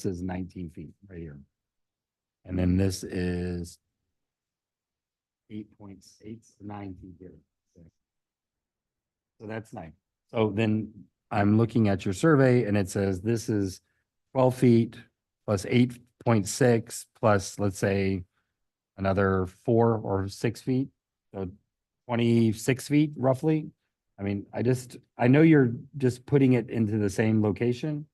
this is 19 feet right here. And then this is 8.89 feet here. So that's nice. So then I'm looking at your survey and it says this is 12 feet plus 8.6 plus, let's say, another 4 or 6 feet. So 26 feet roughly. I mean, I know you're just putting it into the same location.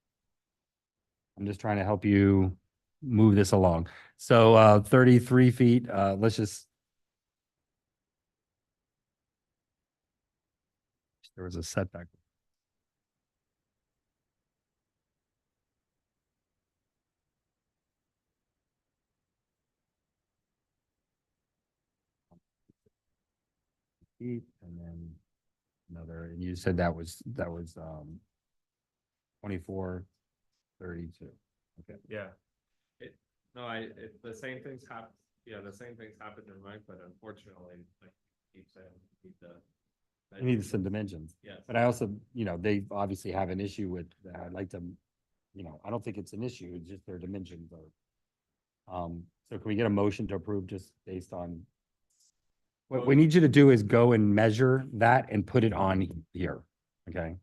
I'm just trying to help you move this along. So 33 feet, let's just. There was a setback. Feet and then another, and you said that was 24, 32. Okay. Yeah. The same things happen, the same things happened in mine, but unfortunately, like, keep saying, I need some dimensions. Yes. But I also, they obviously have an issue with that. I'd like to, I don't think it's an issue, it's just their dimensions are. So can we get a motion to approve just based on? What we need you to do is go and measure that and put it on here, okay?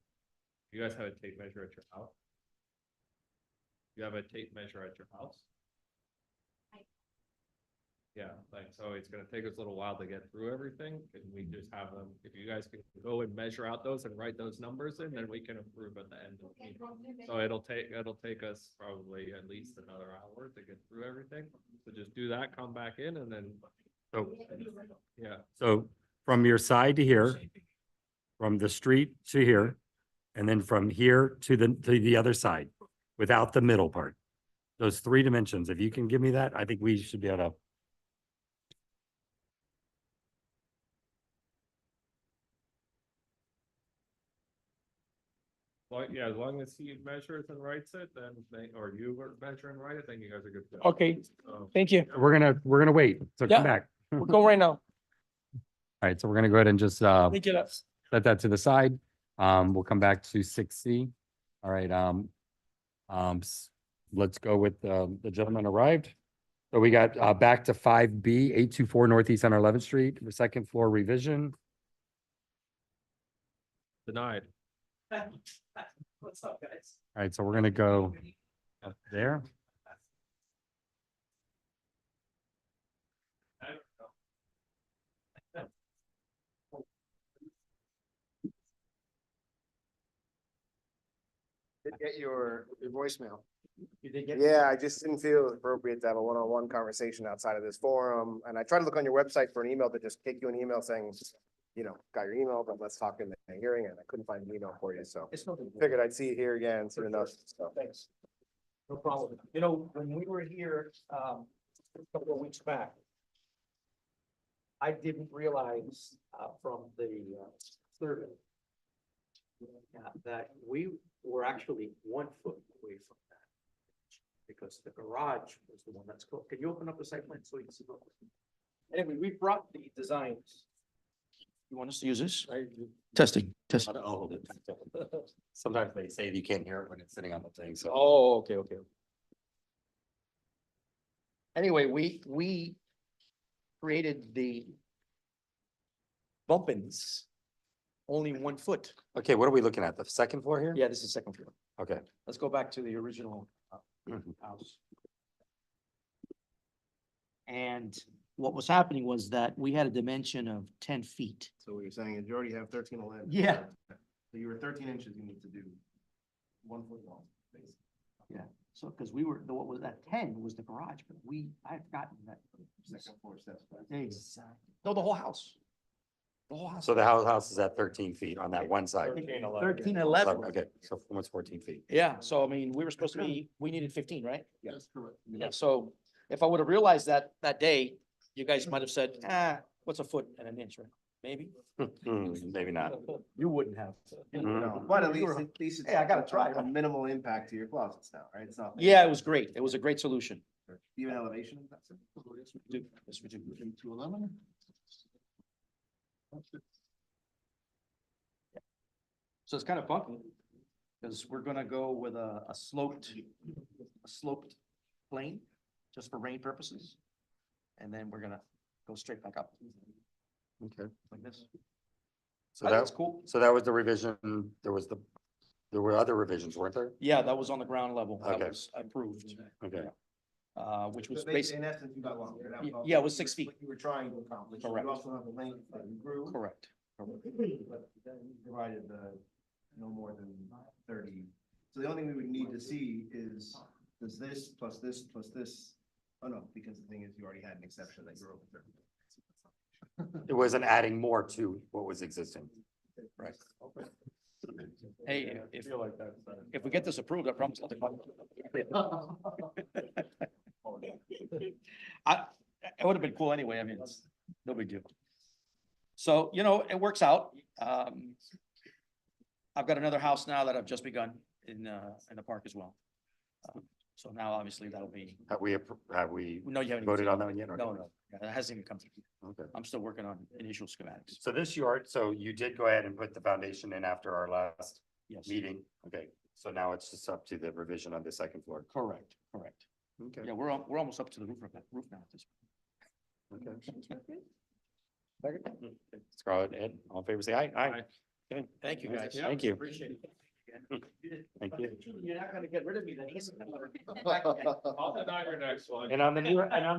You guys have a tape measure at your house? You have a tape measure at your house? Yeah, like, so it's gonna take us a little while to get through everything, and we just have them, if you guys can go and measure out those and write those numbers in, then we can approve at the end of the meeting. So it'll take us probably at least another hour to get through everything, so just do that, come back in, and then, So, yeah. so from your side to here, from the street to here, and then from here to the other side, without the middle part. Those 3 dimensions, if you can give me that, I think we should be able to. Well, yeah, as long as he measures and writes it, then or you measure and write it, then you guys are good. to go. Okay, So, thank you. We're gonna wait, so Yeah. come back. We'll go right now. All right, so we're gonna go ahead and just Thank you. set that to the side. We'll come back to 6C. All right, let's go with the gentleman arrived. So we got back to 5B, 824 Northeast Center 11th Street, the second floor revision. denied. What's up, guys? All right, so we're gonna go up there. Did get your voicemail. You did get? Yeah, I just didn't feel it was appropriate to have a one-on-one conversation outside of this forum. And I tried to look on your website for an email to just kick you an email saying, got your email, but let's talk in the hearing, and I couldn't find an email for you, so It's no big deal. figured I'd see you here again, soon enough. So Thanks. No problem. You know, when we were here, a couple of weeks back, I didn't realize, from the, survey that we were actually 1 foot away from that. Because the garage was the one that's close. Can you open up the site plan so you can see? Anyway, we brought the designs. You want us to use this? Testing. I'll hold it. Sometimes they say you can't hear it when it's sitting on the thing, so. Oh, okay. Anyway, we created the bump-ins, only 1 foot. Okay, what are we looking at? The second floor here? Yeah, this is second floor. Okay. Let's go back to the original Mhm. house. And what was happening was that we had a dimension of 10 feet. So what you're saying is you already have 1311. Yeah. So you were 13 inches, you need to do 1 foot long, basically. So, because what was that 10 was the garage, but I had forgotten that. Second floor steps back. Exactly. No, the whole house. The whole house. So the house is at 13 feet on that one side. 13, 11. Okay, so almost 14 feet. Yeah, so I mean, we were supposed to be, we needed 15, right? Yes, correct. Yeah, so if I would have realized that day, you guys might have said, what's a foot and an inch, right? Maybe. Maybe not. You wouldn't have. Mhm. But at least it's. Hey, I gotta try, A right? minimal impact to your closets now, right? It's not. Yeah, it was great. It was a great solution. Even elevation. That's it. Yes, we do. 211. So it's kind of funky, because we're gonna go with a sloped a sloped plane, just for rain purposes. And then we're gonna go straight back up Okay. like this. So I think that, it's cool. so that was the revision, there were other revisions, weren't there? Yeah, that was on the ground level. That Okay. was approved, Okay, which was So basically, in essence, you got longer. That was Y- also yeah, it was 6 feet. What you were trying to accomplish. Correct. You also have the length that you grew. correct. But then you provided the no more than 30. So the only thing we would need to see is, does this plus this plus this, oh no, because the thing is, you already had an exception that you're over 30. it wasn't adding more to what was existing. Right. Hey, if we get this approved, I promise. I'll take it would have been cool anyway. I mean, it's no big deal. So, you know, it works out. I've got another house now that I've just begun in the park as well. So now obviously that'll be, Have we no, you haven't. even voted seen on it. that one yet? or No, not? no, yeah, that hasn't even come through. Okay. I'm still working on initial schematics. So this yard, so you did go ahead and put the foundation in after our last Yes, meeting? Okay, so now it's just up to the revision on the second floor. correct, correct. Okay. Yeah, we're almost up to the roof now at this Okay. Scarlett, Ed, all in favor, say aye. Aye. Okay. Thank you, guys. Thank you. Appreciate it. Thank you. You're not gonna get rid of me that easy. I'll deny your next one. And on the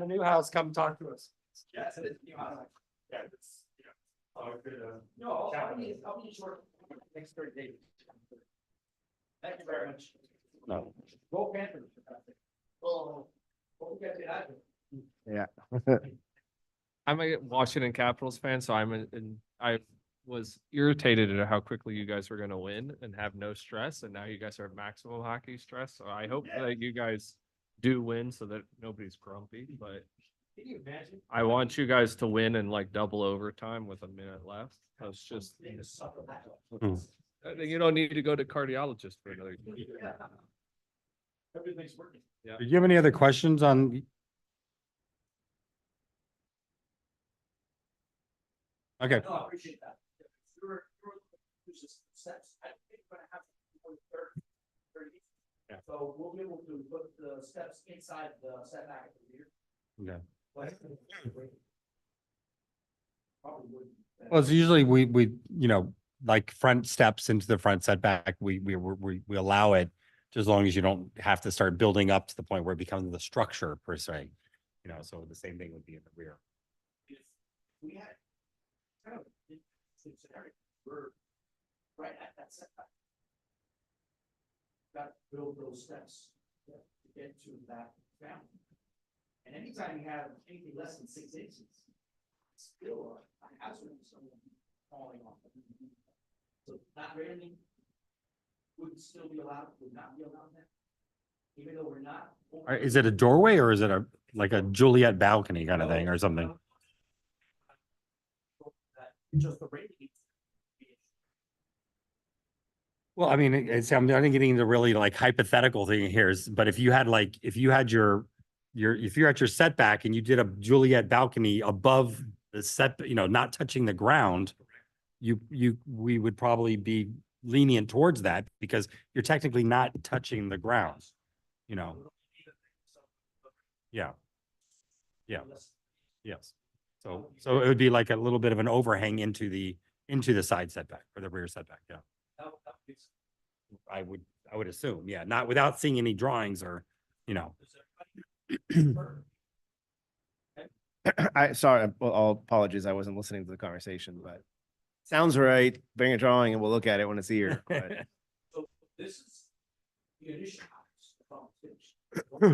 new house, come talk to us. Yes, it is. Yeah, it's, No, I'll be short next 30 days. Thank you very much. No. Go Panthers. Oh, hope you guys get out of here. I'm a Washington Capitals fan, so I was irritated at how quickly you guys were gonna win and have no stress, and now you guys are maximum hockey stress, so I hope that you guys do win so that nobody's grumpy, but Can you imagine? I want you guys to win in like double overtime with a minute left. That's just, They just suffer that. I think you don't need to go to cardiologist for another. Everything's working. Do you have any other questions on? Okay, No, I appreciate that. You're just steps. I think we're gonna have to do 30. Yeah. So we'll be able to put the steps inside the setback at the rear. Yeah. But- Probably would. well, it's usually we, like front steps into the front setback, we allow it. Just as long as you don't have to start building up to the point where it becomes the structure per se, so the same thing would be in the rear. If we had kind of a scenario, we're right at that setback. Got to build those steps to get to that family. And anytime you have anything less than 6 inches, it's still a hazard of someone falling off. So not railing would still be allowed, would not be allowed there. Even though we're not. Is it a doorway or is it like a Juliet balcony kind of thing or something? Just the railing. Well, I mean, I'm not getting into really like hypothetical thing here, but if you had your setback and you did a Juliet balcony above the set, not touching the ground, we would probably be lenient towards that because you're technically not touching the ground, Yeah. Yeah. Yes. So it would be like a little bit of an overhang into the side setback or the rear setback, yeah. I would assume, yeah, not without seeing any drawings or, All apologies, I wasn't listening to the conversation, but sounds right. Bring a drawing and we'll look at it when it's here. But So this is the initial house, the front finished. We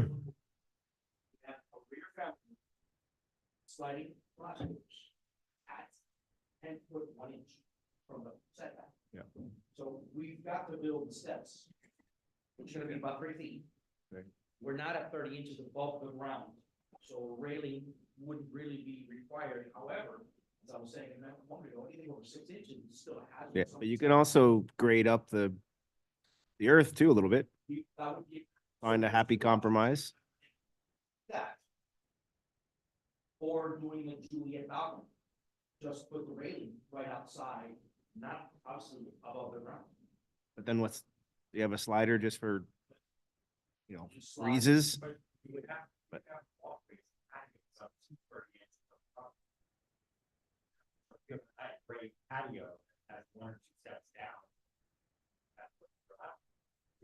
have a rear family. Sliding garage doors at 10 foot 1 inch from the setback. Yeah. So we've got to build the steps. It's gonna be about 3 feet. Right. We're not at 30 inches above the ground, so railing wouldn't really be required. However, as I was saying, a moment ago, anything over 6 inches is still a hazard. yeah, but you can also grade up the earth too a little bit, That would be find a happy compromise. that. Or doing a Juliet balcony, just put the railing right outside, not obviously above the ground. But then you have a slider just for you know, freezes. But- Patio has 1 or 2 steps down.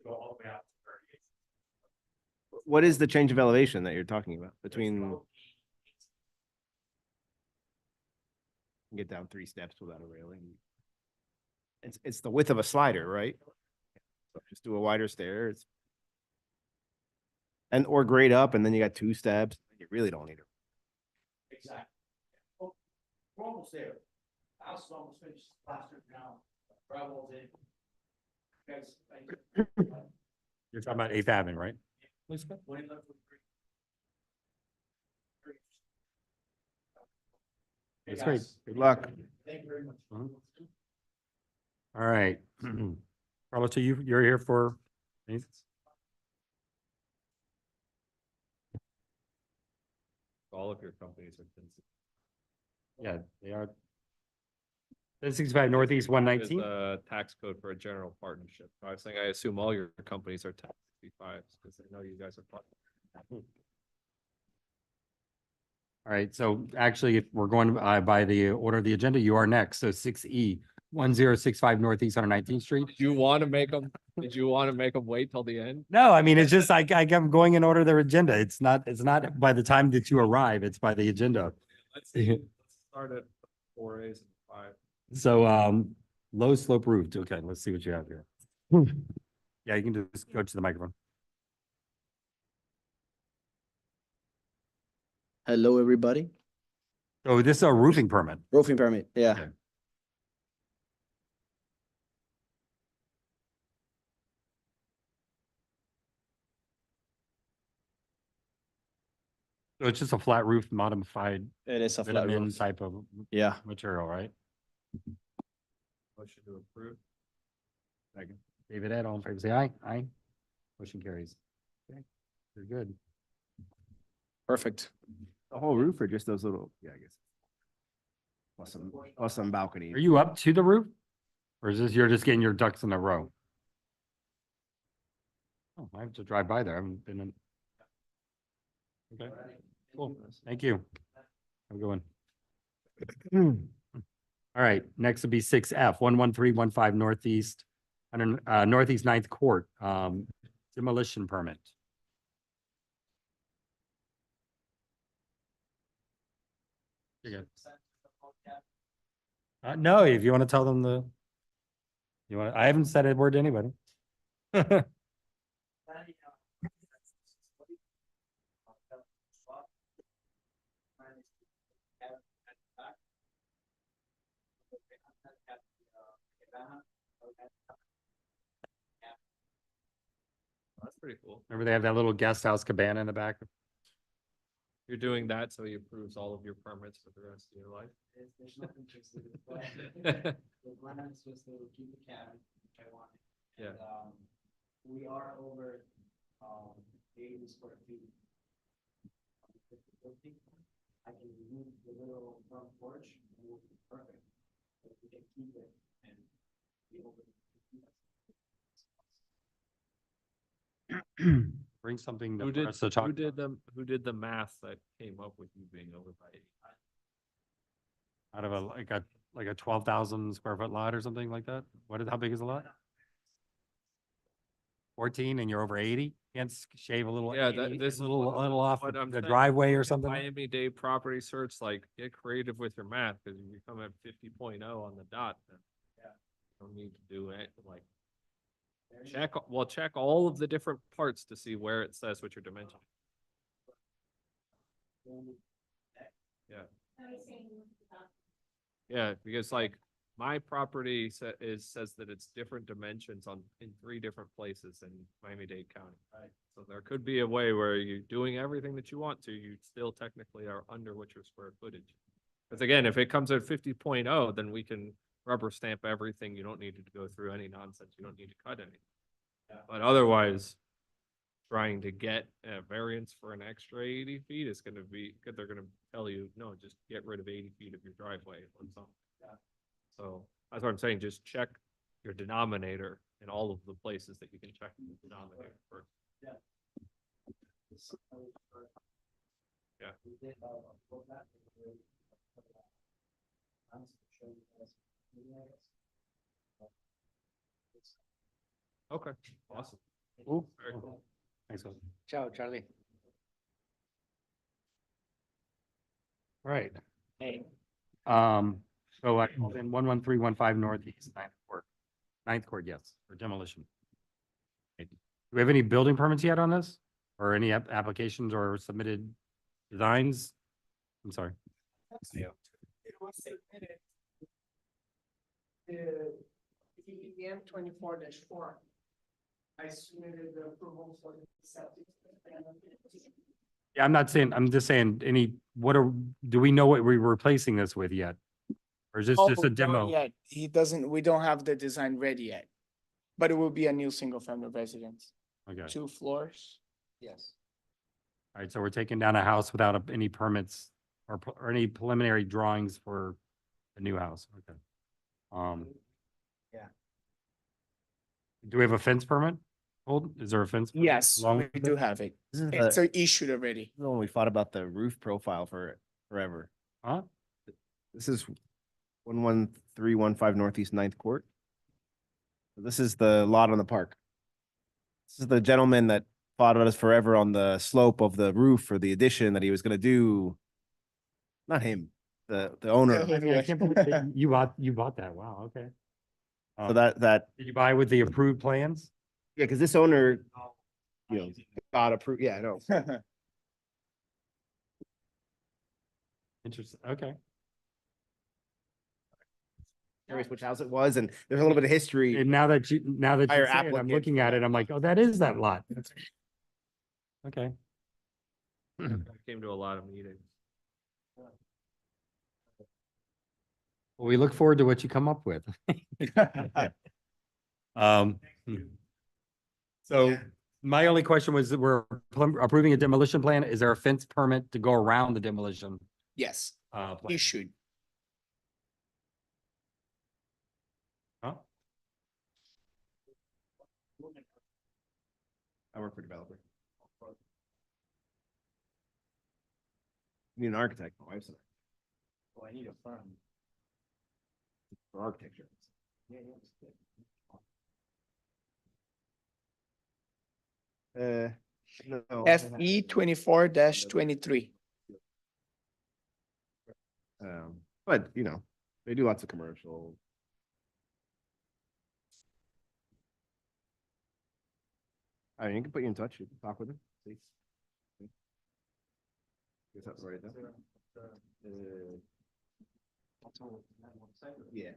Go all the way out to 38. What is the change of elevation that you're talking about between, get down 3 steps without a railing? It's the width of a slider, right? So just do a wider stair. And or grade up, and then you got 2 steps. You really don't need it. Exactly. Oh, we're almost there. The house is almost finished, plastered now, gravel's in. Guys, You're talking about Eighth Avenue, right? Lisa? That's great. Good luck. Thank you very much. Mhm. All right. Carlos, so you're here for? All of your companies are. Yeah, they are. 1065 Northeast 119. Tax code for a general partnership. I was saying, I assume all your companies are tax 65s because I know you guys are. All right, so actually, if we're going by the order of the agenda, you are next. So 6E, 1065 Northeast 119th Street. Did you want to make them, wait till the end? No, I mean, it's just like I'm going in order of their agenda. It's not by the time that you arrive, it's by the agenda. Let's start at 4As and 5. So low slope roof. Okay, let's see what you have here. Yeah, you can just go to the microphone. Hello, everybody. So this is a roofing permit. Roofing permit, yeah. Okay. So it's just a flat roof modified It is a flat Minuteman roof. type of Yeah, material, right? Motion to approve. Second. David Ed, all in favor, say aye. Aye. Motion carries. Okay, you're good. perfect. The whole roof or just those little, yeah, I guess. Plus some balcony. Are you up to the roof? Or is this, you're just getting your ducks in a row? Oh, I have to drive by there. I haven't been in. Okay, cool. Thank you. Have a good one. All right, next will be 6F, 11315 Northeast, Northeast 9th Court, demolition permit. You're good. No, if you want to tell them I haven't said a word to anybody. That's pretty cool. Remember they have that little guest house cabana in the back? You're doing that so he approves all of your permits for the rest of your life. There's nothing fixed with the plan. The plan is just to keep the cabin, which I wanted. Yeah. And, we are over, 80 square feet. On the 50. I can remove the little front porch, and it will be perfect. But we can keep it and be over. Bring something Who for did, us to talk. who did the math that came up with you being over by 85? Out of like a 12,000 square foot lot or something like that? How big is the lot? 14 and you're over 80? Can't shave a little, Yeah, 80, this is a little off what I'm the saying. driveway or something? Miami-Dade property search, like, get creative with your math, because if you come at 50.0 on the dot, then you don't need to do it, like, check all of the different parts to see where it says what your dimension. Yeah. Yeah, because like my property says that it's different dimensions in 3 different places in Miami-Dade County. Right. So there could be a way where you're doing everything that you want to, you still technically are under what your square footage. Because again, if it comes at 50.0, then we can rubber stamp everything. You don't need to go through any nonsense. You don't need to cut anything. Yeah. But otherwise, trying to get a variance for an extra 80 feet is gonna be, they're gonna tell you, no, just get rid of 80 feet of your driveway or something. Yeah. So that's what I'm saying, just check your denominator in all of the places that you can check the denominator first. Yeah. Yeah. We did have a full map. I'm sure you guys. Okay, awesome. Cool. Very cool. Thanks. Will. Ciao, Charlie. Right. Hey. So I called in 11315 Northeast Ninth Court, yes, for demolition. Okay. Do we have any building permits yet on this? Or any applications or submitted designs? I'm sorry. It was submitted. The EM 24-4. I submitted the approval for the septic. Yeah, I'm not saying, I'm just saying do we know what we're replacing this with yet? Or is this Oh, just a not demo? yet. We don't have the design ready yet. But it will be a new single family residence, Okay, all 2 floors. Yes. right, so we're taking down a house without any permits or any preliminary drawings for a new house, okay. Yeah. Do we have a fence permit? Hold, is there a fence? permit Yes, along we with do it? have it. This is It's the issued already. one we fought about the roof profile for forever. Huh? This is 11315 Northeast Ninth Court. This is the lot on the park. This is the gentleman that fought us forever on the slope of the roof for the addition that he was gonna do. Not him, the owner. I mean, I can't believe that you bought that, wow, okay. So that, Did you buy with the approved plans? yeah, because this owner, you know, got approved, yeah, I know. Interesting, okay. Curious which house it was, and there's a little bit of history. And now that you Hire say it, I'm applicant looking for at that. it, I'm like, oh, that is that lot. Okay. I came to a lot of meetings. Well, we look forward to what you come up with. Um, so my only question was, that we're approving a demolition plan. Is there a fence permit to go around the demolition? Yes, Plan? issued. Huh? I work for a developer. Need an architect, my wife's Oh, I need a firm. for architecture. Yeah, yeah, it's good. No. FE 24-23. But you know, they do lots of commercial. I mean, you can put you in touch, you can talk with them, see. Guess that's right there. Yeah.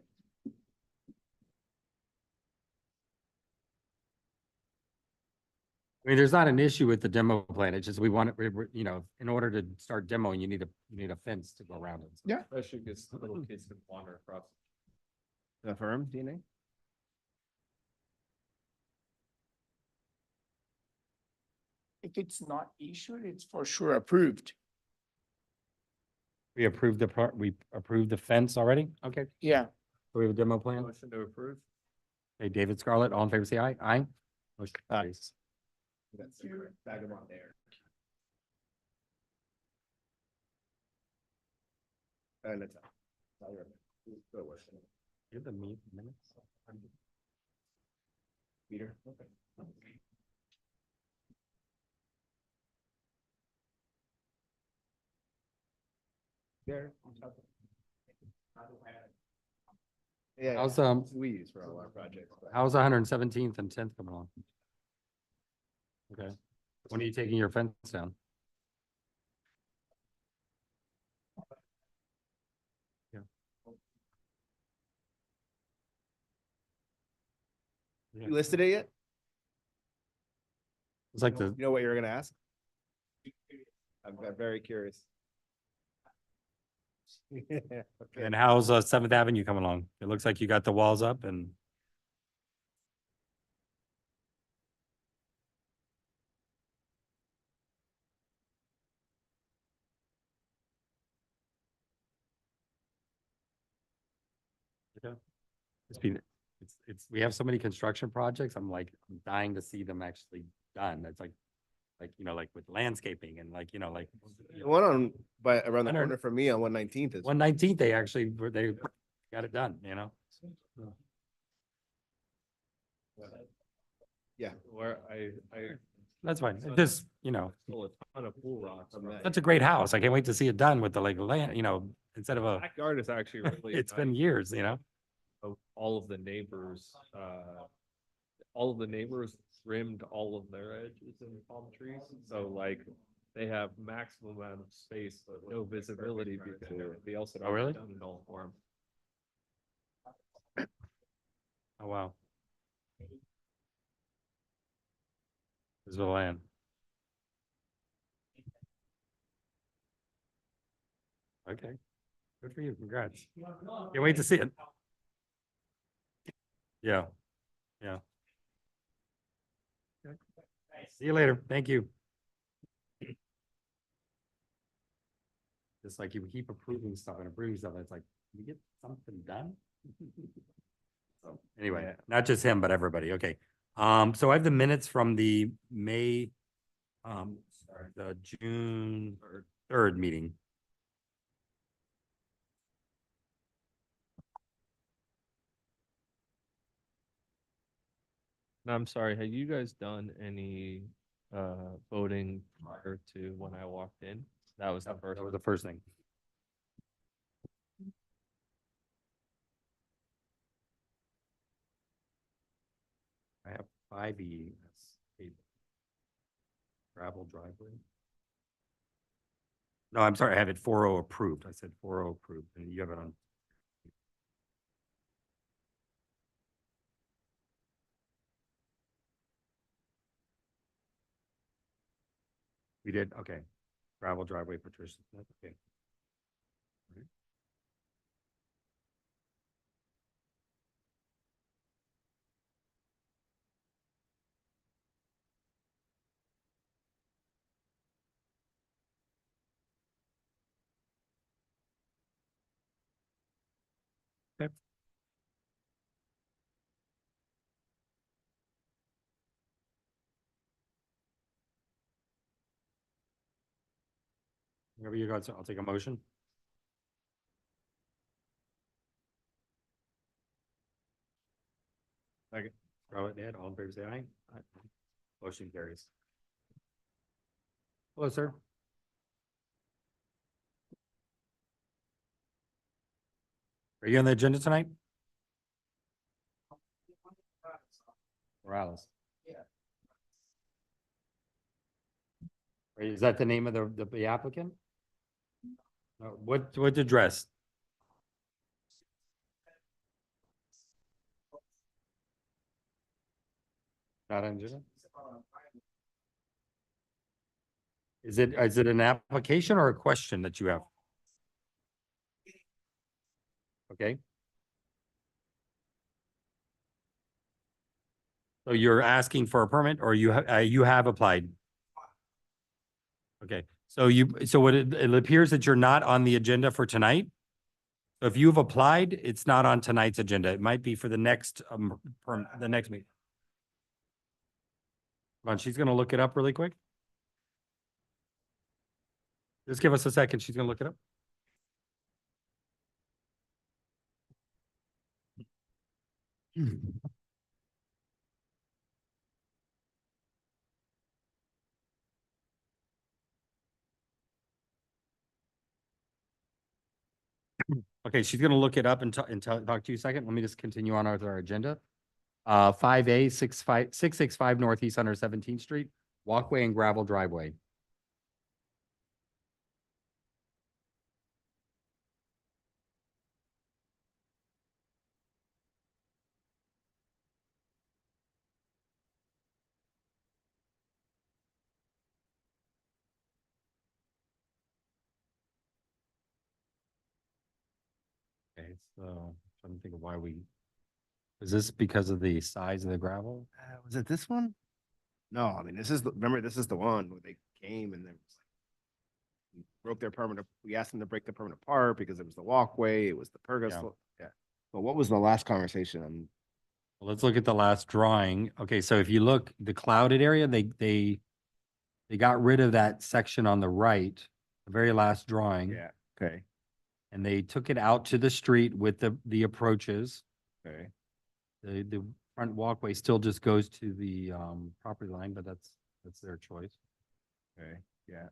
I mean, there's not an issue with the demo plan. It's just we want it, you know, in order to start demoing, you need a fence to go around it. Yeah. Especially because little kids can wander across. The firm, DNA? If it's not issued, it's for sure approved. We approved we approved the fence already? Okay. Yeah, So we have a demo plan? Motion to approve? Hey, David Scarlett, all in favor, say aye. Aye. Motion Aye. carries. That's bag them on there. And that's. Good work. Give the minutes. Peter. Okay. There. Yeah. How's, We use for all our projects. but- How's 117th and 10th coming along? Okay. When are you taking your fence down? Yeah. You listed it yet? It's like the, You know what you were gonna ask? I'm very curious. Okay. and how's 7th Avenue coming along? It looks like you got the walls up and. Okay. We have so many construction projects. I'm like, I'm dying to see them actually done. It's like, like, like with landscaping and like, like. The one on, by, around the 100 corner from me on 119th is. 119th, they actually, they got it done, Yeah. Where I. That's fine. So It just, Full a ton of pool rocks. I'm not- such a great house. I can't wait to see it done with the like land, instead of a, Backyard is actually really. it's been nice. years, Of all of the neighbors, all of the neighbors trimmed all of their edges in palm trees, so like. They have maximum amount of space, but no visibility because everybody else had Oh, really? already done it all for them. Oh, wow. This is the land. Okay, good for you. Congrats. Can't wait to see it. Yeah, yeah. Okay. See you later. Thank you. Just like you keep approving stuff and approving stuff, it's like, can we get something done? So anyway, not just him, but everybody. Okay. So I have the minutes from the May, the June 3rd meeting. And I'm sorry, have you guys done any voting prior to when I walked in? That was the first. That was the first thing. I have 5E as a gravel driveway. No, I'm sorry, I have it 4.0 approved. I said 4.0 approved, and you have it on. We did, okay. Gravel driveway, Patricia Smith, okay. All right. Okay. Whenever you guys, I'll take a motion. Second. Robert, Ed, all in favor, say aye. Aye. Motion carries. Hello, sir. Are you on the agenda tonight? Morales. Yeah. Is that the name of the applicant? What address? Not on agenda? Is it an application or a question that you have? Okay. So you're asking for a permit or you have applied? Okay, so it appears that you're not on the agenda for tonight. So if you've applied, it's not on tonight's agenda. It might be for the next, the next meeting. Hold on, she's gonna look it up really quick. Just give us a second. She's gonna look it up. Okay, she's gonna look it up and talk to you a second. Let me just continue on with our agenda. 5A 665 Northeast 117th Street, walkway and gravel driveway. Okay, so trying to think of why is this because of the size of the gravel? Was it this one? No, I mean, remember, this is the one where they came and then we broke their permit. We asked them to break the permit apart because it was the walkway, it was the pergola. Yeah. slope. Yeah. But what was the last conversation? Well, let's look at the last drawing. Okay, so if you look, the clouded area, they they got rid of that section on the right, the very last drawing. Yeah, okay, And they took it out to the street with the approaches. okay. The front walkway still just goes to the property line, but that's their choice. Okay, yeah.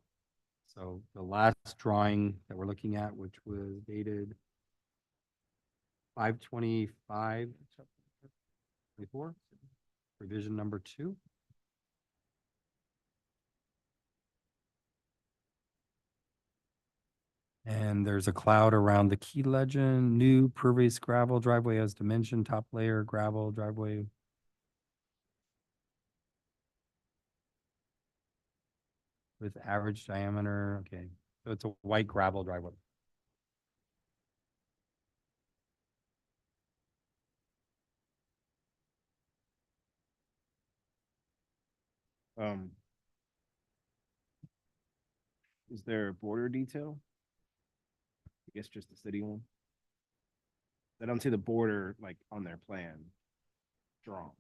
So the last drawing that we're looking at, which was dated 5/25/24, revision number 2. And there's a cloud around the key legend, new pervious gravel driveway as dimension, top layer gravel driveway. With average diameter, okay, so it's a white gravel driveway. Um. Is there a border detail? I guess just the city one. I don't see the border like on their plan. Drawn.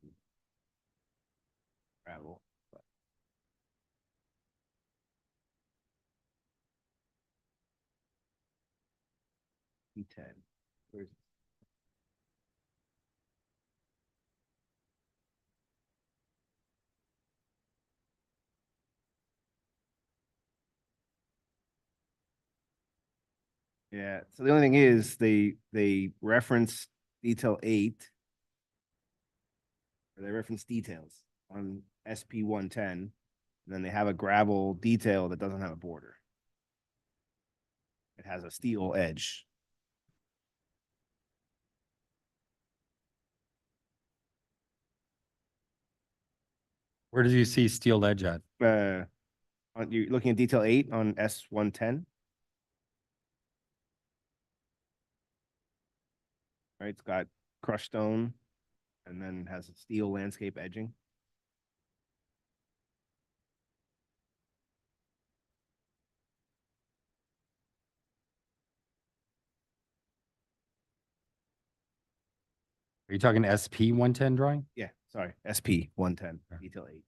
Gravel, but. E10. Where's? Yeah, so the only thing is they reference detail 8. Or they reference details on SP 110, and then they have a gravel detail that doesn't have a border. It has a steel edge. Where do you see steel edge at? You're looking at detail 8 on S 110. Right, it's got crushed stone and then has a steel landscape edging. Are you talking SP 110 drawing? Yeah, sorry, SP 110, Okay. detail 8.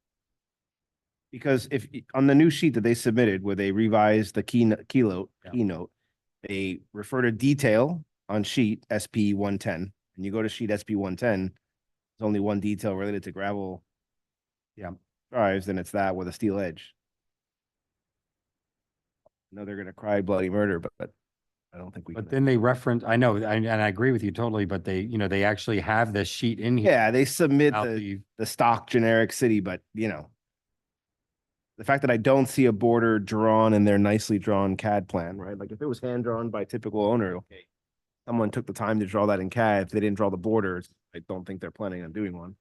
Because if on the new sheet that they submitted, where they revised the keynote, they refer to detail on sheet SP 110, and you go to sheet SP 110, there's only one detail related to gravel. Yeah. Drives, and it's that with a steel edge. I know they're gonna cry bloody murder, but I don't think we But can. then they reference, I know, and I agree with you totally, but they actually have this sheet in here. Yeah, they submit about the stock generic city, but the fact that I don't see a border drawn in their nicely drawn CAD plan, right? Like if it was hand drawn by a typical owner, okay. Someone took the time to draw that in CAD. If they didn't draw the borders, I don't think they're planning on doing one.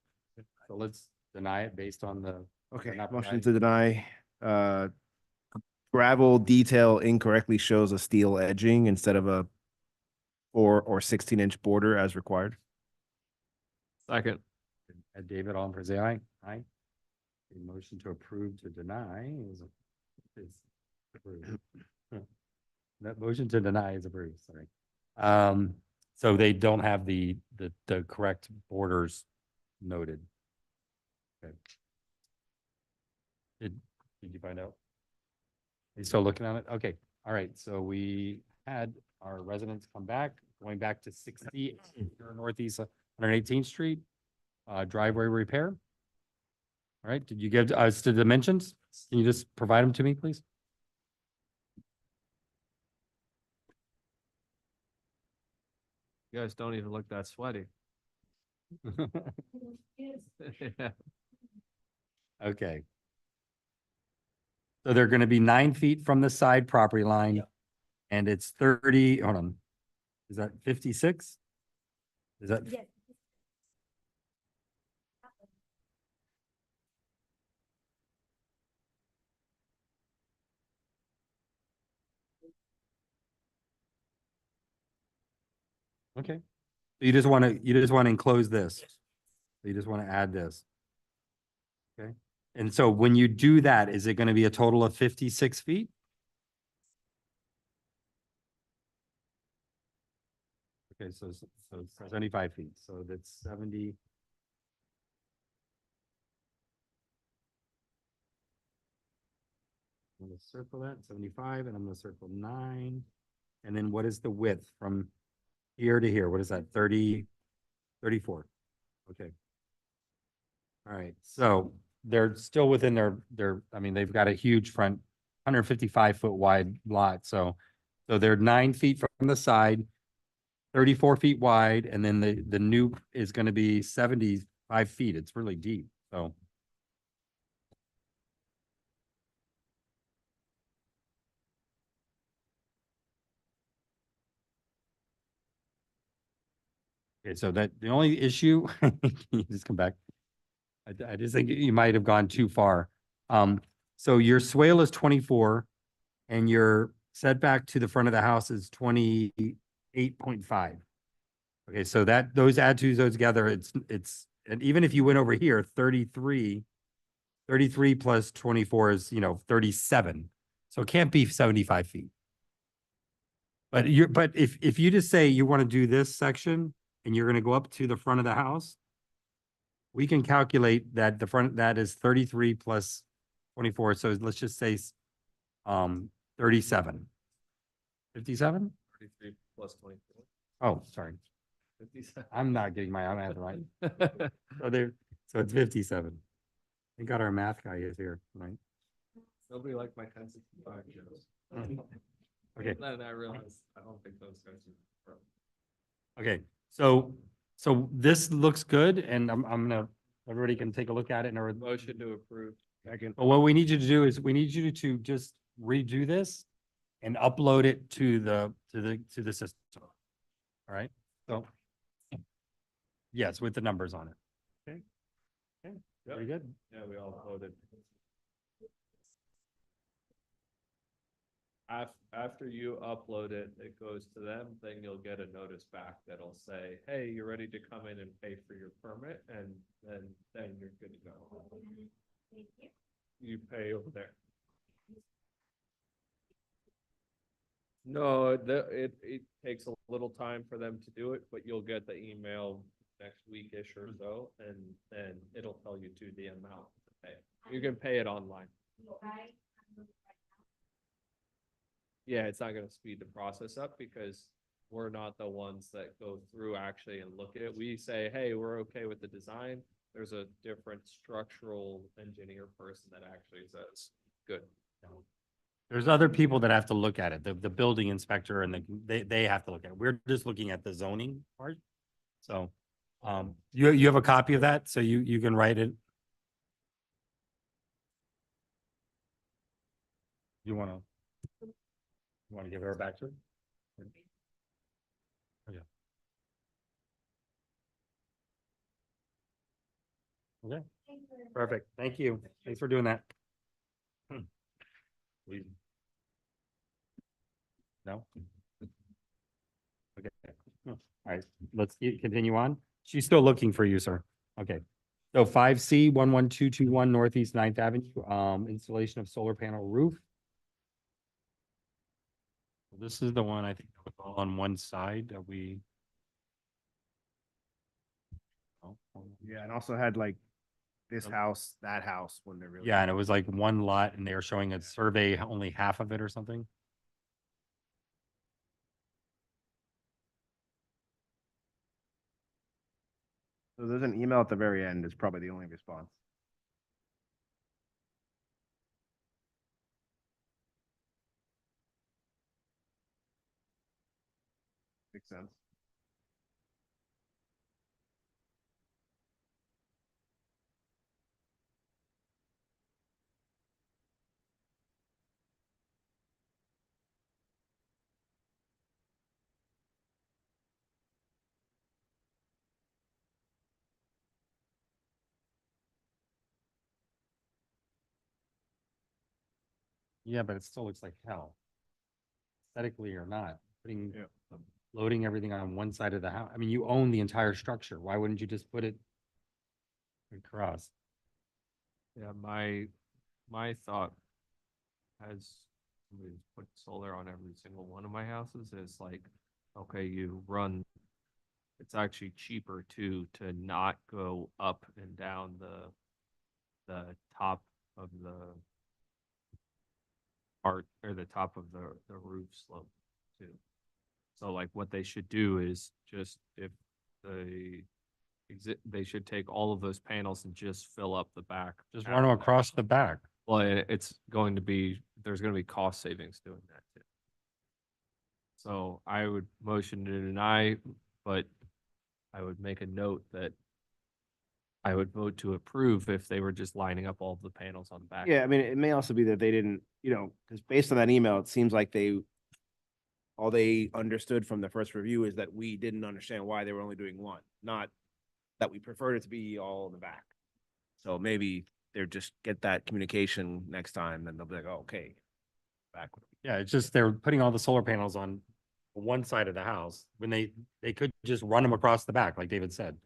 So let's deny it based on the, Okay, not motion to deny. Gravel detail incorrectly shows a steel edging instead of a 4 or 16-inch border as required. Second. David, all in favor, say aye. Aye. The motion to approve to deny is approved. That motion to deny is approved, sorry. So they don't have the correct borders noted. Okay. Did you find out? Are you still looking at it? Okay, all right, so we had our residents come back, going back to 60 Northeast 118th Street, driveway repair. All right, did you give us the dimensions? Can you just provide them to me, please? You guys don't even look that sweaty. Yeah. Okay. So they're gonna be 9 feet from the side property line. Yep. And it's 30, hold on. Is that 56? Is that? Yes. Okay. So you just want to enclose this. So you just want to add this. Okay. And so when you do that, is it going to be a total of 56 feet? Okay, so 75 feet. So that's 70. I'm gonna circle that, 75, and I'm gonna circle 9. And then what is the width from here to here? What is that, 30, 34? Okay. All right, so they're still within I mean, they've got a huge front, 155-foot wide lot, so they're 9 feet from the side, 34 feet wide, and then the new is gonna be 75 feet. It's really deep, so. Okay, so that, the only issue, can you just come back? I just think you might have gone too far. So your swale is 24 and your setback to the front of the house is 28.5. Okay, so that, those add to those together, and even if you went over here, 33 plus 24 is, 37. So it can't be 75 feet. But if you just say you want to do this section and you're gonna go up to the front of the house, we can calculate that the front, that is 33 plus 24, so let's just say 37. 57? 33 plus 24. Oh, sorry, 57. I'm not getting my math right. So it's 57. Thank God our math guy is here, right? Nobody liked my 1065 jokes. Okay. Then I realized, I don't think those guys are. Okay, so this looks good, and I'm gonna, everybody can take a look at it and. Motion to approve. But what we need you to do is, we need you to just redo this and upload it to the system. All right, so. Yes, with the numbers on it. Okay. Okay, very good. Yeah, we all voted. After you upload it, it goes to them, then you'll get a notice back that'll say, hey, you're ready to come in and pay for your permit, and then you're good to go. You pay over there. No, it takes a little time for them to do it, but you'll get the email next week-ish or so, and then it'll tell you to the amount to pay. You can pay it online. Yeah, it's not gonna speed the process up because we're not the ones that go through actually and look at it. We say, hey, we're okay with the design. There's a different structural engineer person that actually says, good. There's other people that have to look at it, the building inspector and they have to look at it. We're just looking at the zoning part. So, you have a copy of that, so you can write it. You wanna give her back to her? Okay. Okay, perfect. Thank you. Thanks for doing that. We- No? Okay. All right, let's continue on. She's still looking for you, sir. Okay. So 5C 11221 Northeast 9th Avenue, installation of solar panel roof. This is the one I think that was all on one side that we. Oh, Yeah, and also had like this house, that house, when they're really. yeah, and it was like one lot and they were showing a survey, only half of it or something. So there's an email at the very end, is probably the only response. Makes sense. Yeah, but it still looks like hell. Aesthetically or not, putting, Yeah. loading everything on one side of the house. I mean, you own the entire structure. Why wouldn't you just put it across? Yeah, my thought has we've put solar on every single one of my houses is like, okay, you run. It's actually cheaper to not go up and down the top of the part or the top of the roof slope too. So like what they should do is just if they should take all of those panels and just fill up the back. Just run them across the back. Well, it's going to be, there's going to be cost savings doing that too. So I would motion to deny, but I would make a note that I would vote to approve if they were just lining up all of the panels on the back. Yeah, I mean, it may also be that they didn't, because based on that email, it seems like all they understood from the first review is that we didn't understand why they were only doing one, not that we preferred it to be all in the back. So maybe they're just get that communication next time, and they'll be like, oh, okay. Back. Yeah, it's just they're putting all the solar panels on one side of the house when they could just run them across the back, like David said.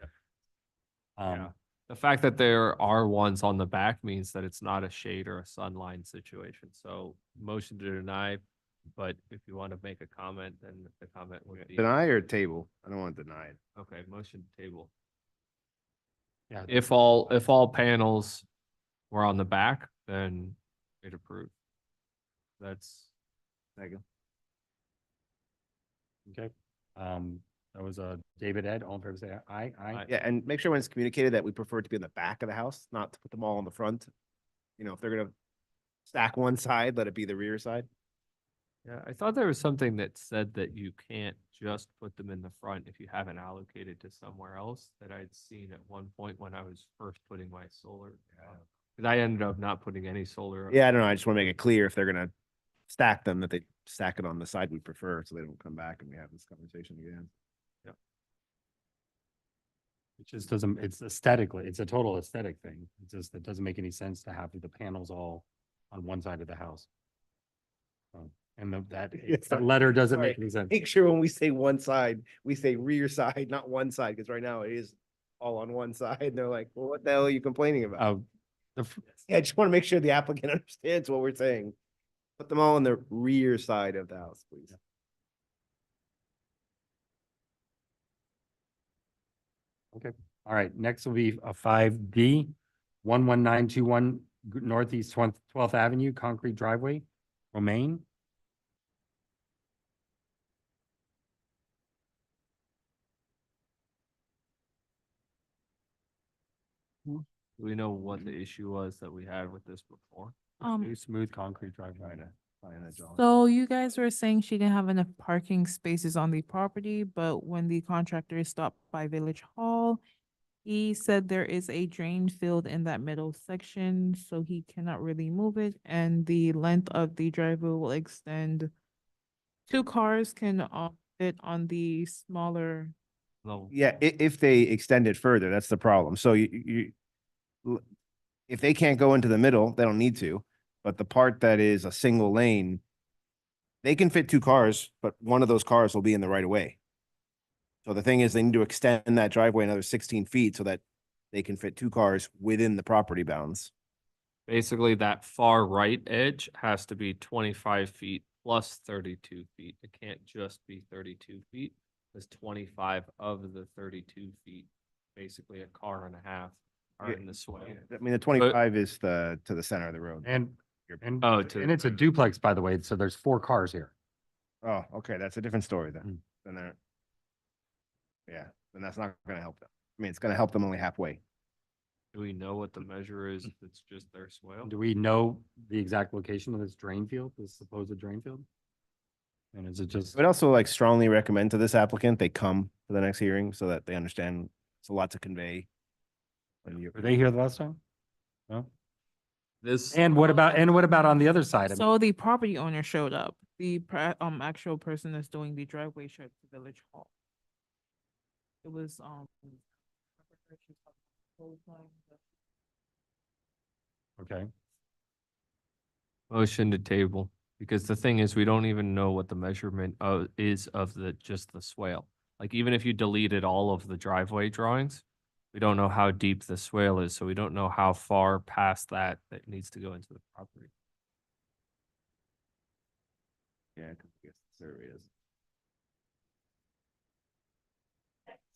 Yeah. The fact that there are ones on the back means that it's not a shade or a sunline situation. So motion to deny, but if you want to make a comment, then the comment would be. Deny or table? I don't want denied. Okay, motion to table. Yeah, If all panels were on the back, then it approved. That's, Second. okay. That was David Ed, all in favor, say aye, aye. Yeah, and make sure when it's communicated that we prefer it to be in the back of the house, not to put them all in the front. If they're gonna stack one side, let it be the rear side. yeah, I thought there was something that said that you can't just put them in the front if you haven't allocated to somewhere else that I'd seen at one point when I was first putting my solar. Cause I ended up not putting any solar. Yeah, I don't know. I just want to make it clear if they're gonna stack them, that they stack it on the side we prefer, so they don't come back and we have this conversation again. It just doesn't, it's aesthetically, it's a total aesthetic thing. It doesn't make any sense to have the panels all on one side of the house. And the letter doesn't make any sense. Make sure when we say one side, we say rear side, not one side, because right now it is all on one side. And they're like, well, what the hell are you complaining about? Oh, Yeah, I just want to make sure the applicant understands what we're saying. Put them all on the rear side of the house, please. all right, next will be a 5D, 11921 Northeast 12th Avenue, concrete driveway, Romaine. Do we know what the issue was that we had with this before? Very smooth concrete driveway. So you guys were saying she didn't have enough parking spaces on the property, but when the contractor stopped by Village Hall, he said there is a drain field in that middle section, so he cannot really move it, and the length of the driveway will extend. 2 cars can fit on the smaller. No, Yeah, if they extend it further, that's the problem. So if they can't go into the middle, they don't need to. But the part that is a single lane, they can fit 2 cars, but one of those cars will be in the right of way. So the thing is, they need to extend that driveway another 16 feet so that they can fit 2 cars within the property bounds. basically that far right edge has to be 25 feet plus 32 feet. It can't just be 32 feet. There's 25 of the 32 feet, basically a car and a half are Yeah. in the sway. I mean, the 25 is to the center of the road. And Oh, and it's a duplex, by the way, so there's 4 cars here. Oh, okay, that's a different story Hmm. then. Then they're, yeah, then that's not gonna help them. I mean, it's gonna help them only halfway. Do we know what the measure is if it's just their swale? Do we know the exact location of this drain field, this supposed drain field? And is it just, I would also like strongly recommend to this applicant, they come to the next hearing so that they understand it's a lot to convey. When you, were they here the last time? No? This, And what about on the other side? I mean, So the property owner showed up. The actual person that's doing the driveway showed up to Village Hall. It was Okay, motion to table, because the thing is, we don't even know what the measurement is of just the swale. Like, even if you deleted all of the driveway drawings, we don't know how deep the swale is, so we don't know how far past that needs to go into the property. yeah, I guess the survey is.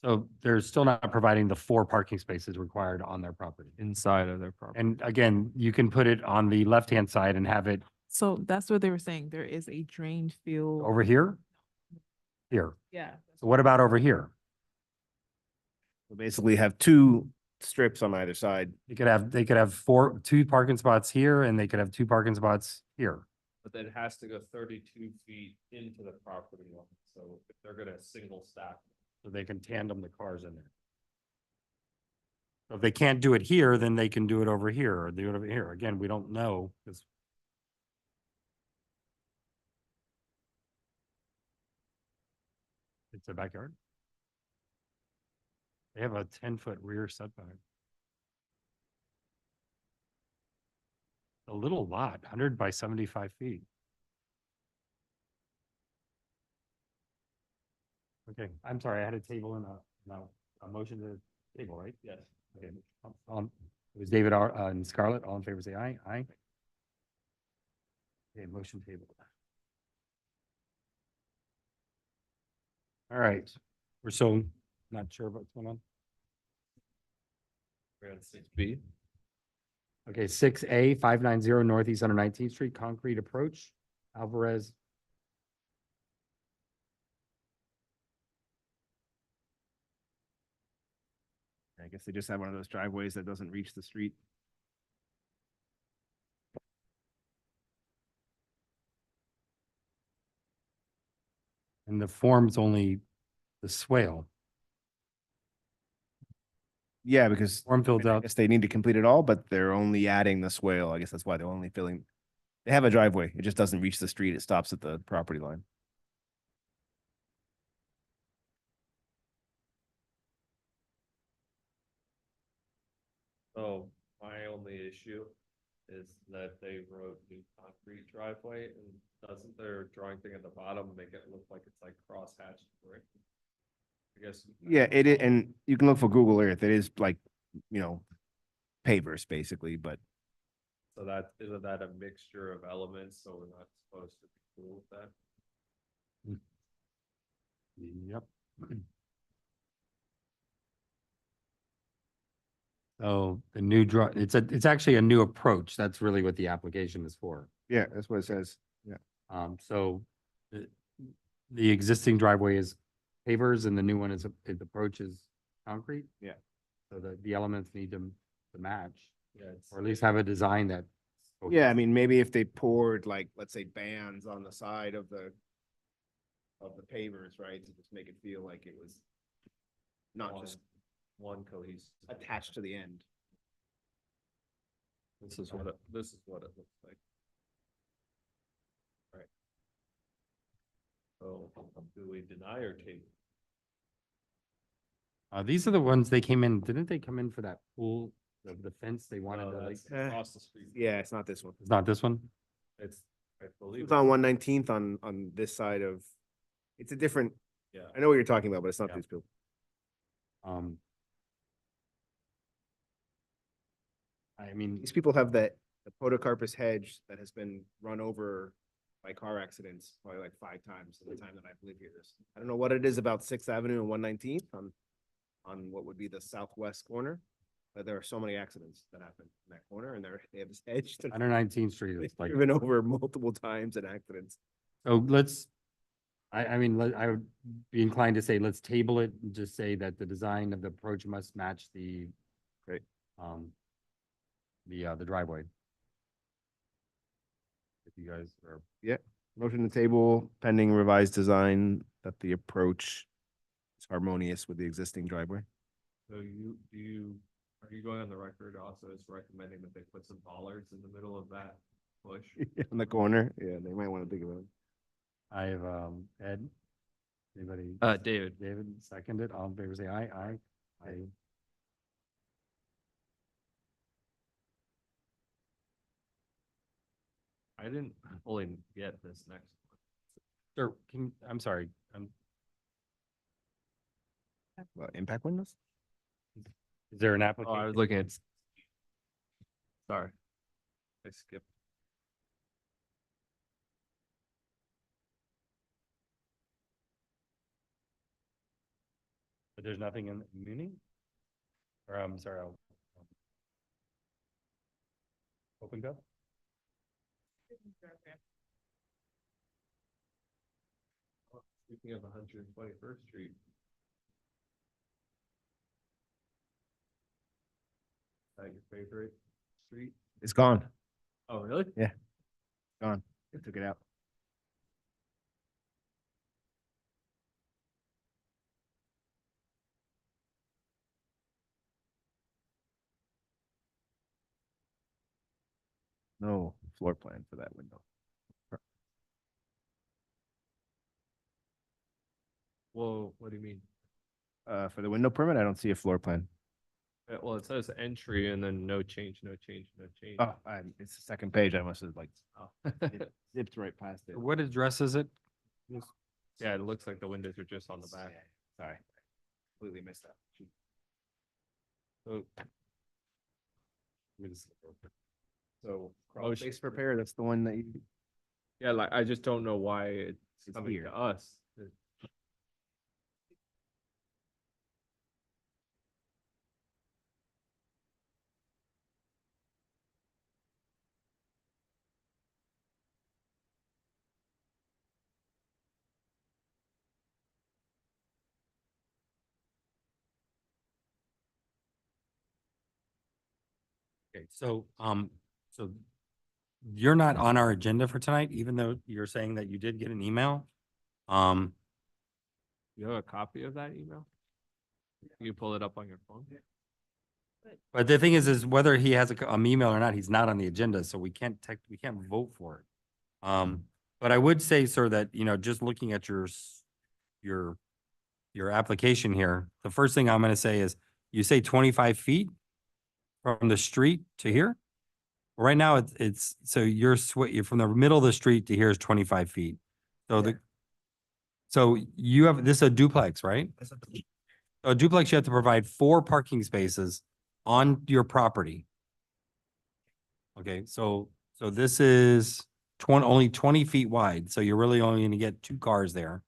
so they're still not providing the 4 parking spaces required on their property. Inside of their property. And again, you can put it on the left-hand side and have it So that's what they were saying. There is a drained field. Over here? Here. Yeah. So what about over here? We basically have two strips on either side. They could have two parking spots here and they could have two parking spots here. But then it has to go 32 feet into the property line, so if they're gonna single stack. So they can tandem the cars in there. If they can't do it here, then they can do it over here or do it over here. Again, we don't know. It's a backyard. They have a 10-foot rear setback. A little lot, 100 by 75 feet. Okay, I'm sorry, I had a table and a motion to table, right? Yes. Okay, it was David and Scarlett, all in favor, say aye, aye. Okay, motion table. All right, we're so not sure what's going on. We're on 6B. Okay, 6A, 590 Northeast 119th Street, concrete approach, Alvarez. I guess they just have one of those driveways that doesn't reach the street. And the form's only the swale. Yeah, because Form I filled mean, I out. guess they need to complete it all, but they're only adding the swale. I guess that's why they're only filling. They have a driveway. It just doesn't reach the street. It stops at the property line. So my only issue is that they wrote new concrete driveway and doesn't their drawing thing at the bottom make it look like it's like cross-hatched brick? I guess. Yeah, it is, and you can look for Google Earth. It is like, you know, pavers basically, but So that, isn't that a mixture of elements, so we're not supposed to be cool with that? Yep. So the new draw, it's actually a new approach. That's really what the application is for. yeah, that's what it says. So the existing driveway is pavers and the new one is, the approach is concrete. Yeah. So the elements need to match, Yeah, it's. or at least have a design that. Yeah, I mean, maybe if they poured like, let's say bands on the side of the pavers, right, to just make it feel like it was not just One cohesive. attached to the end. This is what it looks like. Right. So do we deny or table? These are the ones they came in, didn't they come in for that pool, the fence they wanted No, to like, that's across the street. Yeah, it's not this one. it's not this one? It's, I believe. It's on 119th on this side of, it's a different, Yeah. I know what you're talking about, but it's not Yeah. these people. I mean, These people have the podocarpus hedge that has been run over by car accidents probably like 5 times in the time that I've lived here. I don't know what it is about 6th Avenue and 119th on what would be the southwest corner. But there are so many accidents that happen in that corner and they have this hedge that 119th Street they've is like, driven over multiple times in accidents. so let's, I mean, I would be inclined to say, let's table it and just say that the design of the approach must match the. Great. The driveway. If you guys are, Motion to table pending revised design that the approach is harmonious with the existing driveway. So are you going on the record also as recommending that they put some bollards in the middle of that bush? In the corner, yeah, they might want to think about it. I have, Ed. Anybody? David. David, seconded, all in favor, say aye, aye. Aye. I didn't fully get this next Sure, I'm sorry, Well, impact windows? is there an one. Oh, application? I was looking at. Sorry. I skipped. But there's nothing in Muni? Or I'm sorry, I'll. Open go? Speaking of 121st Street. Is that your favorite street? It's gone. Oh, really? Gone. They took it out. No floor plan for that window. Whoa, what do you mean? For the window permit, I don't see a floor plan. Well, it says entry and then no change, no change, no change. Oh, it's the second page. I must have like Oh. zipped right past it. What address is it? Yeah, it looks like the windows are just on the back. Sorry. Completely missed that. So, So crawl space repair, that's the one that you. yeah, like, I just don't know why it's It's coming here. to us. Okay, so you're not on our agenda for tonight, even though you're saying that you did get an email. You have a copy of that email? You pull it up on your phone? But the thing is whether he has a email or not, he's not on the agenda, so we can't vote for it. But I would say, sir, that, you know, just looking at your application here, the first thing I'm gonna say is, you say 25 feet from the street to here? Right now, so you're from the middle of the street to here is 25 feet. So you have, this is a duplex, right? A duplex, you have to provide 4 parking spaces on your property. Okay, so this is only 20 feet wide, so you're really only gonna get 2 cars there.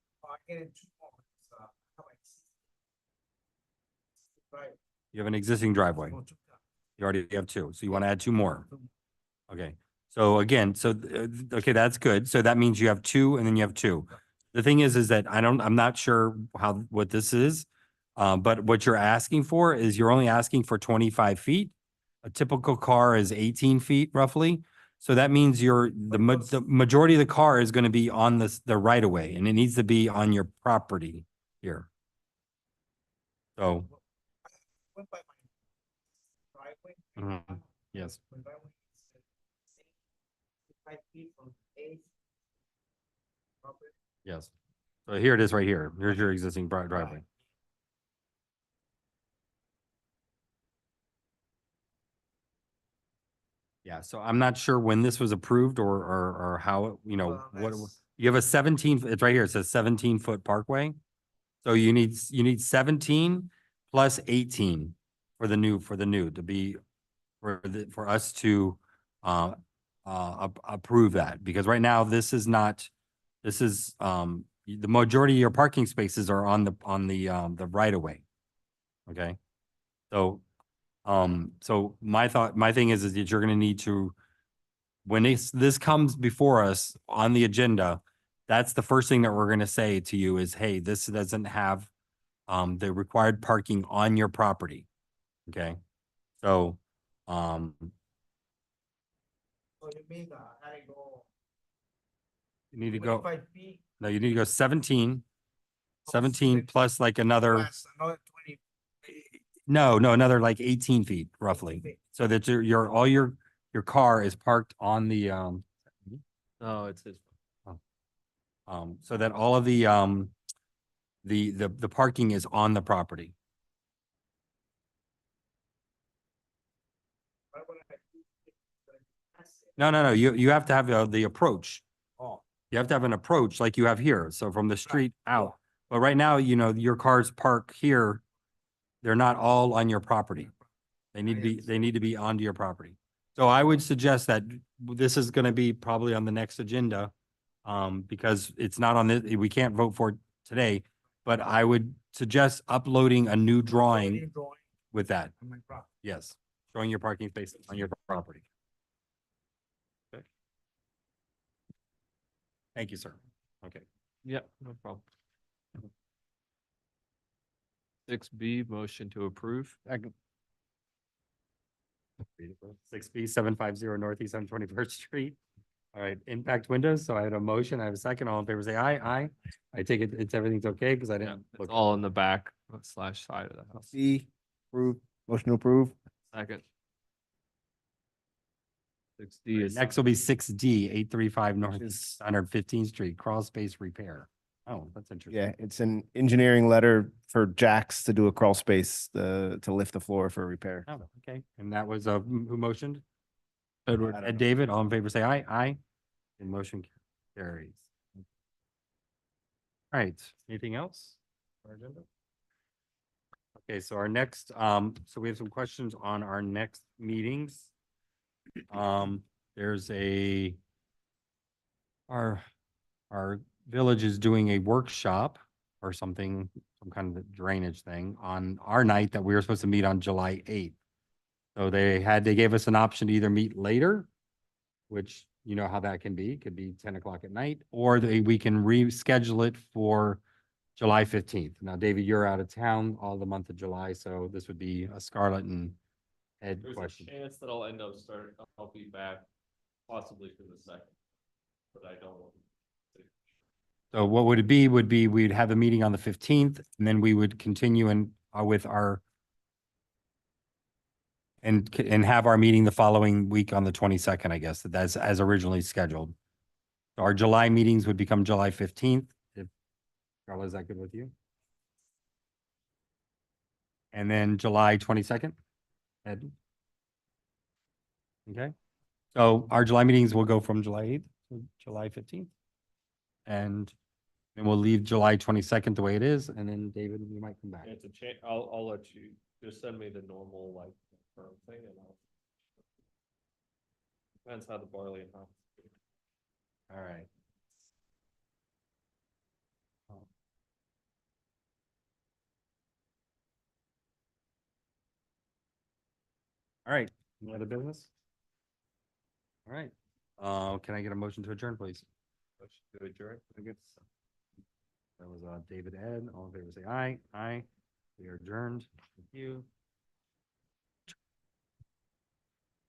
You have an existing driveway. You already have 2, so you want to add 2 more. Okay, so again, okay, that's good. So that means you have 2 and then you have 2. The thing is that I'm not sure what this is. But what you're asking for is you're only asking for 25 feet. A typical car is 18 feet roughly. So that means the majority of the car is going to be on the right of way, and it needs to be on your property here. So. Mhm. Yes. 5 feet from A. Yes. So here it is right here. Here's your existing driveway. Yeah, so I'm not sure when this was approved or how, you know, you have a 17, it's right here. It says 17-foot parkway. So you need 17 plus 18 for the new to be, for us to approve that, because right now this is the majority of your parking spaces are on the right of way. Okay. So my thing is that you're gonna need to, when this comes before us on the agenda, that's the first thing that we're gonna say to you is, hey, this doesn't have the required parking on your property. Okay, so, So you mean, how to go you need to go, 25 feet? no, you need to go 17 plus like another, Plus another 20. no, another like 18 feet 18 roughly. feet. So that all your car is parked on the, No, it's his. so that all of the parking is on the property. Why would I do it? No, you have to have the approach. Oh. You have to have an approach like you have here, so from the street out. But right now, you know, your cars park here, they're not all on your property. They need to be onto your property. So I would suggest that this is gonna be probably on the next agenda. Because it's not on the, we can't vote for it today, but I would suggest uploading a new drawing Drawing with that. on my property. Yes, showing your parking space on your property. Thank you, sir. Okay. Yeah, no problem. 6B, motion to approve. 6B, 750 Northeast 121st Street. All right, impact windows. So I had a motion. I have a second. All in favor, say aye. Aye. I take it, everything's okay because I Yeah, didn't it's look. all in the back slash side of the house. C, approve, motion to approve. Second. 6D is. Next will be 6D, 835 North is- 115th Street, crawl space repair. Oh, that's interesting. Yeah, it's an engineering letter for Jax to do a crawl space, to lift the floor for repair. Oh, okay. And that was, who motioned? Edward. I don't Ed know. David, all in favor, say aye. Aye. And motion carries. All right, anything else? for our agenda? Okay, so our next, so we have some questions on our next meetings. There's our village is doing a workshop or something, some kind of drainage thing on our night that we were supposed to meet on July 8th. So they gave us an option to either meet later, which you know how that can be, could be 10 o'clock at night, or we can reschedule it for July 15th. Now, David, you're out of town all the month of July, so this would be a Scarlett and Ed There's a question. chance that I'll end up starting, I'll be back possibly for the second, but I don't. So what would it be, we'd have a meeting on the 15th, and then we would continue with our and have our meeting the following week on the 22nd, I guess, that's as originally scheduled. So our July meetings would become July 15th. If Carla, is that good with you? And then July 22nd? Ed? Okay, so our July meetings will go from July 8th to July 15th. And then we'll leave July 22nd the way it is, and then David, you might come back. It's a change, I'll let you, just send me the normal like firm thing and I'll. Depends how the barley and hops. All right. All right, any other business? All right, can I get a motion to adjourn, please? Motion to adjourn. That was David Ed, all in favor, say aye. Aye. We are adjourned. Thank you.